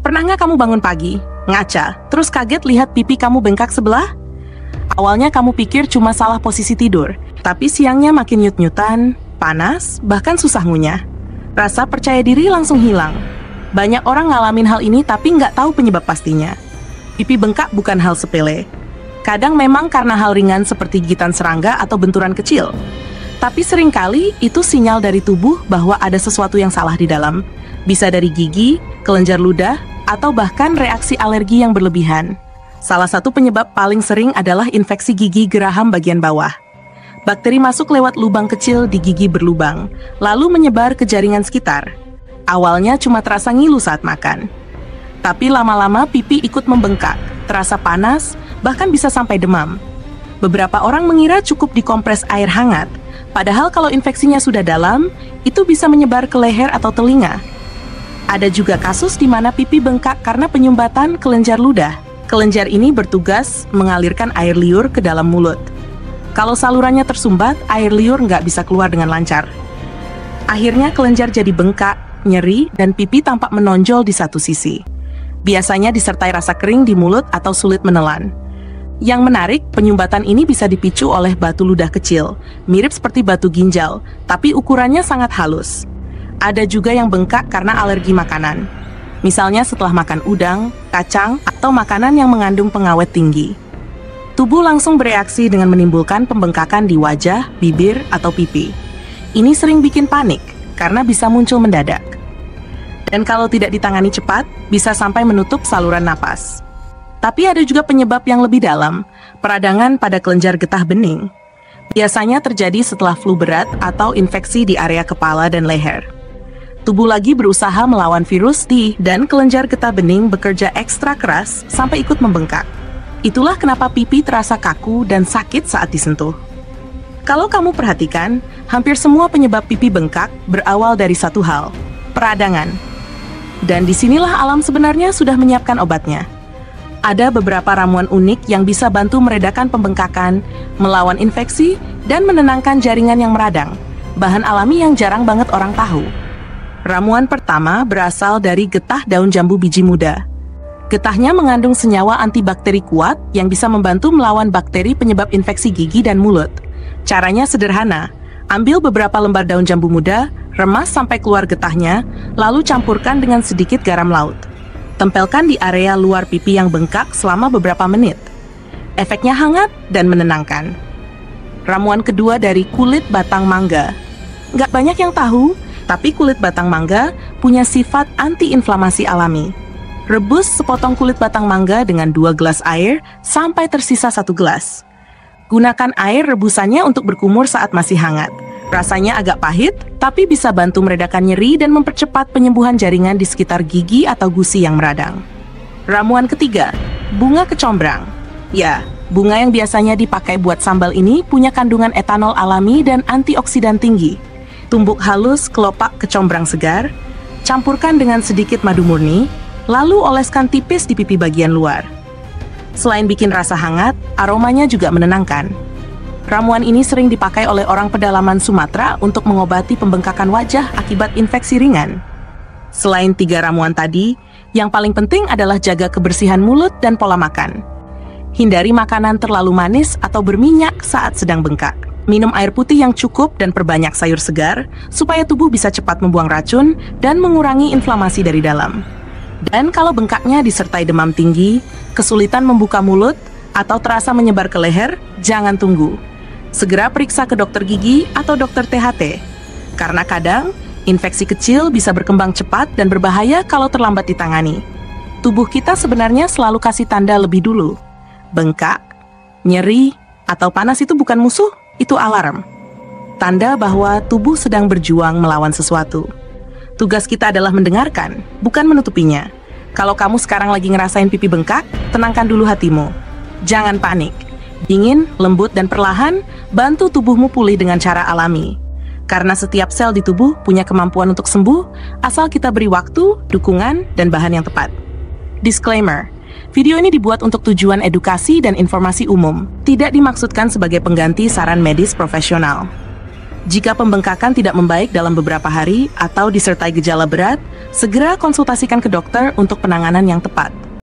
Pernah nggak kamu bangun pagi, ngaca, terus kaget lihat pipi kamu bengkak sebelah? Awalnya kamu pikir cuma salah posisi tidur, tapi siangnya makin nyut-nyutan, panas, bahkan susah ngunyah. Rasa percaya diri langsung hilang. Banyak orang ngalamin hal ini tapi nggak tahu penyebab pastinya. Pipi bengkak bukan hal sepele. Kadang memang karena hal ringan seperti gigitan serangga atau benturan kecil. Tapi seringkali itu sinyal dari tubuh bahwa ada sesuatu yang salah di dalam. Bisa dari gigi, kelenjar ludah, atau bahkan reaksi alergi yang berlebihan. Salah satu penyebab paling sering adalah infeksi gigi geraham bagian bawah. Bakteri masuk lewat lubang kecil di gigi berlubang, lalu menyebar ke jaringan sekitar. Awalnya cuma terasa ngilu saat makan. Tapi lama-lama pipi ikut membengkak, terasa panas, bahkan bisa sampai demam. Beberapa orang mengira cukup dikompres air hangat, padahal kalau infeksinya sudah dalam, itu bisa menyebar ke leher atau telinga. Ada juga kasus di mana pipi bengkak karena penyumbatan kelenjar ludah. Kelenjar ini bertugas mengalirkan air liur ke dalam mulut. Kalau salurannya tersumbat, air liur nggak bisa keluar dengan lancar. Akhirnya kelenjar jadi bengkak, nyeri, dan pipi tampak menonjol di satu sisi. Biasanya disertai rasa kering di mulut atau sulit menelan. Yang menarik, penyumbatan ini bisa dipicu oleh batu ludah kecil, mirip seperti batu ginjal, tapi ukurannya sangat halus. Ada juga yang bengkak karena alergi makanan. Misalnya setelah makan udang, kacang, atau makanan yang mengandung pengawet tinggi. Tubuh langsung bereaksi dengan menimbulkan pembengkakan di wajah, bibir, atau pipi. Ini sering bikin panik, karena bisa muncul mendadak. Dan kalau tidak ditangani cepat, bisa sampai menutup saluran napas. Tapi ada juga penyebab yang lebih dalam, peradangan pada kelenjar getah bening. Biasanya terjadi setelah flu berat atau infeksi di area kepala dan leher. Tubuh lagi berusaha melawan virus dan kelenjar getah bening bekerja ekstra keras sampai ikut membengkak. Itulah kenapa pipi terasa kaku dan sakit saat disentuh. Kalau kamu perhatikan, hampir semua penyebab pipi bengkak berawal dari satu hal, peradangan. Dan disinilah alam sebenarnya sudah menyiapkan obatnya. Ada beberapa ramuan unik yang bisa bantu meredakan pembengkakan, melawan infeksi, dan menenangkan jaringan yang meradang, bahan alami yang jarang banget orang tahu. Ramuan pertama berasal dari getah daun jambu biji muda. Getahnya mengandung senyawa antibakteri kuat yang bisa membantu melawan bakteri penyebab infeksi gigi dan mulut. Caranya sederhana, ambil beberapa lembar daun jambu muda, remas sampai keluar getahnya, lalu campurkan dengan sedikit garam laut. Tempelkan di area luar pipi yang bengkak selama beberapa menit. Efeknya hangat dan menenangkan. Ramuan kedua dari kulit batang mangga. Nggak banyak yang tahu, tapi kulit batang mangga punya sifat anti-inflamasi alami. Rebus sepotong kulit batang mangga dengan 2 gelas air sampai tersisa 1 gelas. Gunakan air rebusannya untuk berkumur saat masih hangat. Rasanya agak pahit, tapi bisa bantu meredakan nyeri dan mempercepat penyembuhan jaringan di sekitar gigi atau gusi yang meradang. Ramuan ketiga, bunga kecombrang. Ya, bunga yang biasanya dipakai buat sambal ini punya kandungan etanol alami dan antioksidan tinggi. Tumbuk halus kelopak kecombrang segar, campurkan dengan sedikit madu murni, lalu oleskan tipis di pipi bagian luar. Selain bikin rasa hangat, aromanya juga menenangkan. Ramuan ini sering dipakai oleh orang pedalaman Sumatera untuk mengobati pembengkakan wajah akibat infeksi ringan. Selain 3 ramuan tadi, yang paling penting adalah jaga kebersihan mulut dan pola makan. Hindari makanan terlalu manis atau berminyak saat sedang bengkak. Minum air putih yang cukup dan perbanyak sayur segar, supaya tubuh bisa cepat membuang racun dan mengurangi inflamasi dari dalam. Dan kalau bengkaknya disertai demam tinggi, kesulitan membuka mulut, atau terasa menyebar ke leher, jangan tunggu. Segera periksa ke dokter gigi atau dokter THT. Karena kadang, infeksi kecil bisa berkembang cepat dan berbahaya kalau terlambat ditangani. Tubuh kita sebenarnya selalu kasih tanda lebih dulu. Bengkak, nyeri, atau panas itu bukan musuh, itu alarm. Tanda bahwa tubuh sedang berjuang melawan sesuatu. Tugas kita adalah mendengarkan, bukan menutupinya. Kalau kamu sekarang lagi ngerasain pipi bengkak, tenangkan dulu hatimu. Jangan panik. Dingin, lembut, dan perlahan, bantu tubuhmu pulih dengan cara alami. Karena setiap sel di tubuh punya kemampuan untuk sembuh, asal kita beri waktu, dukungan, dan bahan yang tepat. Disclaimer. Video ini dibuat untuk tujuan edukasi dan informasi umum, tidak dimaksudkan sebagai pengganti saran medis profesional. Jika pembengkakan tidak membaik dalam beberapa hari atau disertai gejala berat, Segera konsultasikan ke dokter untuk penanganan yang tepat.